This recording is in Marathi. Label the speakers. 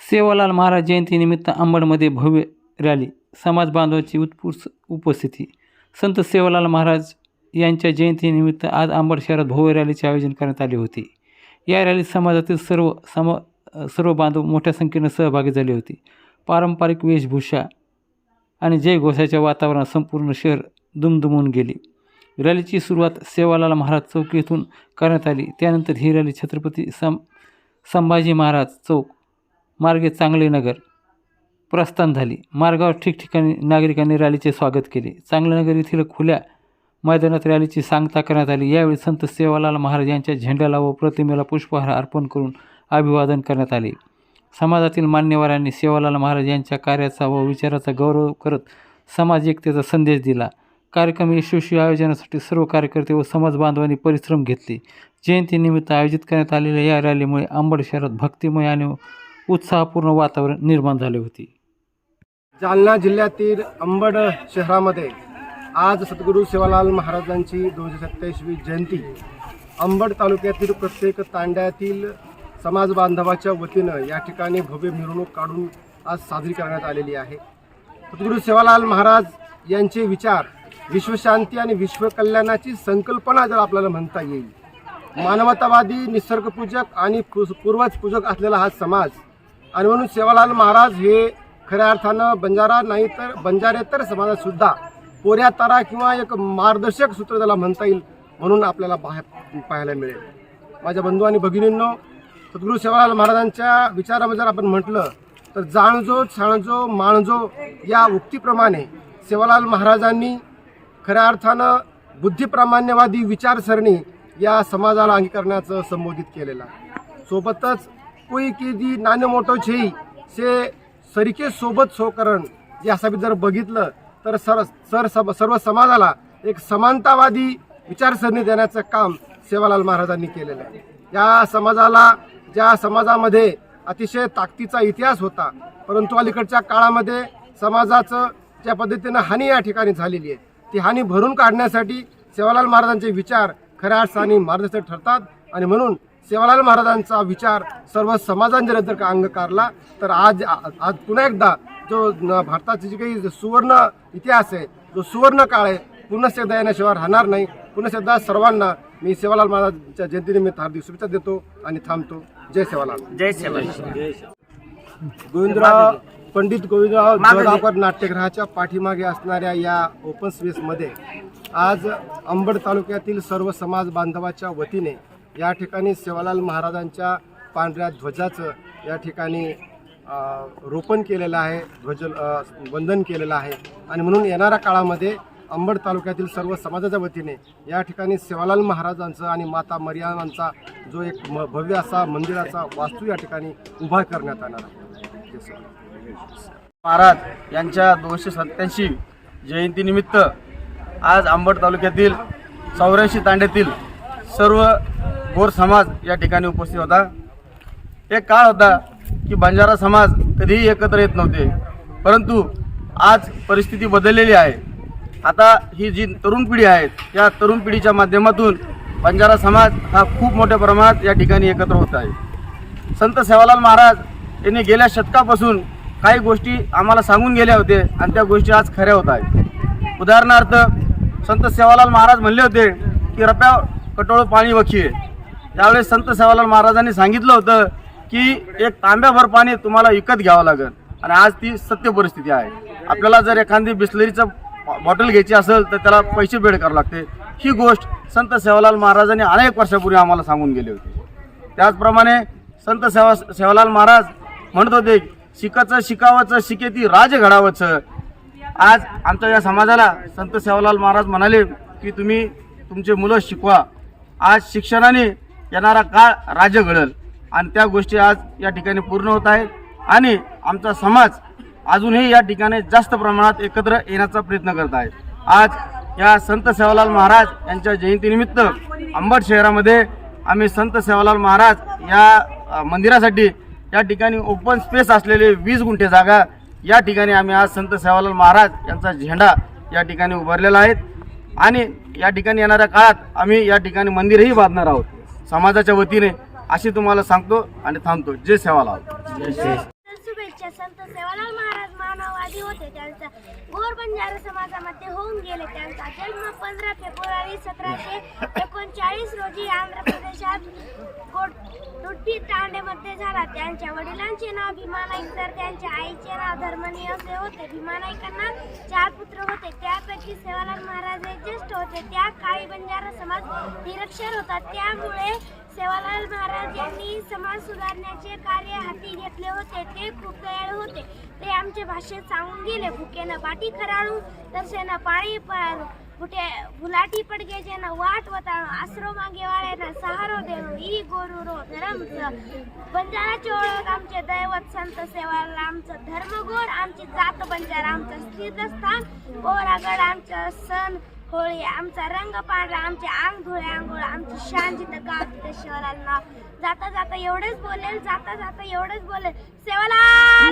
Speaker 1: सेवालाल महाराज जयंतीनिमित्त अंबडमध्ये भव्य रॅली, समाज बांधवांची उत्स्फूर्त उपस्थिती. संत सेवालाल महाराज यांच्या जयंतीनिमित्त आज अंबड शहरात भव्य रॅलीचे आयोजन करण्यात आले होते. या रॅलीत समाजातील सर्व बांधव मोठ्या संख्येने सहभागी झाले होते. पारंपरिक वेशभूषा आणि जयघोषाच्या वातावरणात संपूर्ण शहर दुमदुमून गेले. रॅलीची सुरुवात सेवालाल महाराज चौक येथून करण्यात आली. त्यानंतर ही रॅली छत्रपती संभाजी महाराज चौक मार्गे चांगलेनगर प्रस्थान झाली. मार्गावर ठिकठिकाणी नागरिकांनी रॅलीचे स्वागत केले. चांगलेनगर येथील खुल्या मैदानात रॅलीची सांगता करण्यात आली. यावेळी संत सेवालाल महाराज यांच्या झेंड्याला व प्रतिमेला पुष्पहार अर्पण करून अभिवादन करण्यात आले. समाजातील मान्यवरांनी सेवालाल महाराज यांच्या कार्याचा व विचाराचा गौरव करत समाज एकतेचा संदेश दिला. कार्यक्रम यशस्वी आयोजनासाठी सर्व कार्यकर्ते व समाज बांधवांनी परिश्रम घेतले. जयंतीनिमित्त आयोजित करण्यात आलेल्या या रॅलीमुळे अंबड शहरात भक्तिमय आणि उत्साहपूर्ण वातावरण निर्माण झाले होते.
Speaker 2: जालना जिल्ह्यातील अंबड शहरामध्ये आज सद्गुरू सेवालाल महाराजांची 227वी जयंती अंबड तालुक्यातील प्रत्येक तांड्यातील समाज बांधवाच्या वतीनं या ठिकाणी भव्य मिरवणूक काढून आज साजरी करण्यात आलेली आहे. सद्गुरू सेवालाल महाराज यांचे विचार विश्वशांती आणि विश्वकल्याणाची संकल्पना जर आपल्याला म्हणता येईल. मानवतावादी, निसर्गपूजक आणि पूर्वज पूजक असलेला हा समाज आणि म्हणून सेवालाल महाराज हे खऱ्या अर्थानं बंजारा नाही तर बंजारेतर समाजात सुद्धा कोऱ्या तारा किंवा एक मार्गदर्शक सूत्र त्याला म्हणता येईल म्हणून आपल्याला पाहायला मिळेल. माझ्या बंधू आणि भगिनींनो, सद्गुरू सेवालाल महाराजांच्या विचारामध्ये जर आपण म्हटलं तर जाणजो छाणजो माणजो या उक्तीप्रमाणे सेवालाल महाराजांनी खऱ्या अर्थानं बुद्धिप्रामाण्यवादी विचारसरणी या समाजाला अंगीकारण्याचं संबोधित केलेलं आहे. सोबतच कोई की नाणे मोठो छेई से सरिके सोबत सोकरण यासाठी जर बघितलं तर सर्व समाजाला एक समानतावादी विचारसरणी देण्याचं काम सेवालाल महाराजांनी केलेलं आहे. ज्या समाजामध्ये अतिशय ताकदीचा इतिहास होता, परंतु अलीकडच्या काळामध्ये समाजाचं ज्या पद्धतीनं हानी या ठिकाणी झालेली आहे ती हानी भरून काढण्यासाठी सेवालाल महाराजांचे विचार खऱ्या अर्थाने मार्गदर्शक ठरतात. आणि म्हणून सेवालाल महाराजांचा विचार सर्व समाजांनी जर का अंगीकारला तर आज पुन्हा एकदा जो भारताची जी काही सुवर्ण इतिहास आहे, जो सुवर्ण काळ आहे, पुन्हा एकदा येण्याशिवाय राहणार नाही. पुन्हा एकदा सर्वांना मी सेवालाल महाराजांच्या जयंतीनिमित्त हार्दिक शुभेच्छा देतो आणि थांबतो. जय सेवालाल.
Speaker 3: जय सेवालाल.
Speaker 2: गोविंदराव पंडित गोविंदराव जळगावकर नाट्यगृहाच्या पाठीमागे असणाऱ्या या ओपन स्पेसमध्ये आज अंबड तालुक्यातील सर्व समाज बांधवाच्या वतीने या ठिकाणी सेवालाल महाराजांच्या पांढऱ्या ध्वजाचं या ठिकाणी रोपण केलेलं आहे, वंदन केलेलं आहे. आणि म्हणून येणाऱ्या काळामध्ये अंबड तालुक्यातील सर्व समाजाच्या वतीने या ठिकाणी सेवालाल महाराजांचं आणि माता मरियमांचा जो एक भव्य असा मंदिराचा वास्तू या ठिकाणी उभा करण्यात येणार आहे.
Speaker 3: महाराज यांच्या 287 जयंतीनिमित्त आज अंबड तालुक्यातील 84 तांड्यातील सर्व गोर समाज या ठिकाणी उपस्थित होता. एक काळ होता की बंजारा समाज कधीही एकत्र येत नव्हते, परंतु आज परिस्थिती बदललेली आहे. आता ही जी तरुण पिढी आहे त्या तरुण पिढीच्या माध्यमातून बंजारा समाज हा खूप मोठ्या प्रमाणात या ठिकाणी एकत्र होत आहे. संत सेवालाल महाराज यांनी गेल्या शतकापासून काही गोष्टी आम्हाला सांगून गेल्या होते आणि त्या गोष्टी आज खऱ्या होत आहेत. उदाहरणार्थ संत सेवालाल महाराज म्हणले होते की रप्या कटोळ पाणी वखिये. त्यावेळेस संत सेवालाल महाराजांनी सांगितलं होतं की एक तांब्याभर पाणी तुम्हाला विकत घ्यावं लागेल आणि आज ती सत्य परिस्थिती आहे. आपल्याला जर एखादी बिस्लरीचं बॉटल घ्यायची असेल तर त्याला पैसे पेड करावे लागते. ही गोष्ट संत सेवालाल महाराजांनी अनेक वर्षापूर्वी आम्हाला सांगून गेले होते. त्याचप्रमाणे संत सेवालाल महाराज म्हणत होते शिकाचं शिकावचं शिकेती राज घडावचं. आज आमच्या या समाजाला संत सेवालाल महाराज म्हणाले की तुम्ही तुमचे मुलं शिकवा. आज शिक्षणाने येणारा काळ राज्य घडेल आणि त्या गोष्टी आज या ठिकाणी पूर्ण होत आहेत आणि आमचा समाज अजूनही या ठिकाणी जास्त प्रमाणात एकत्र येण्याचा प्रयत्न करत आहे. आज या संत सेवालाल महाराज यांच्या जयंतीनिमित्त अंबड शहरामध्ये आम्ही संत सेवालाल महाराज या मंदिरासाठी या ठिकाणी ओपन स्पेस असलेले 20 गुंठे जागा या ठिकाणी आम्ही आज संत सेवालाल महाराज यांचा झेंडा या ठिकाणी उभारलेला आहे आणि या ठिकाणी येणाऱ्या काळात आम्ही या ठिकाणी मंदिरही बांधणार आहोत समाजाच्या वतीने. अशी तुम्हाला सांगतो आणि थांबतो. जय सेवालाल.
Speaker 4: सेवालाल महाराज मानववादी होते. त्यांचा गोर बंजारा समाजामध्ये होऊन गेले. त्यांचा जन्म 15 फेब्रुवारी 1739 रोजी आंध्र प्रदेशात कोट्टी तांडेमध्ये झाला. त्यांच्या वडिलांचे नाव भीमानाईक तर त्यांच्या आईचे नाव धर्मनी असे होते. भीमानाईकांना 4 पुत्र होते. त्यापैकी सेवालाल महाराज हे ज्येष्ठ होते. त्या काळी बंजारा समाज निरक्षर होता. त्यामुळे सेवालाल महाराज यांनी समाज सुधारण्याचे कार्य हाती घेतले होते. ते खूप दयाळू होते. ते आमचे भाषेत सांगून गेले, भुकेनं पाठी खराळू तरसेनं पाणी पळालू, फुलाटी पडगेजेनं वाट वताळू, आसरो मागे वाळेनं सहारो देणू, ई गोरू रो धरमचं. बंजाराची ओळख आमचे दैवत संत सेवालाल, आमचं धर्मगोड, आमची जात बंजारा, आमचं तीर्थस्थान पोरागड, आमचं सण होळी, आमचा रंग पांढरा, आमचे अंग धुळे आंघोळ, आमची शान जिथं गाव तिथं शहराला नाव. जाता जाता एवढेच बोलेल, जाता जाता एवढेच बोलेल, सेवालाल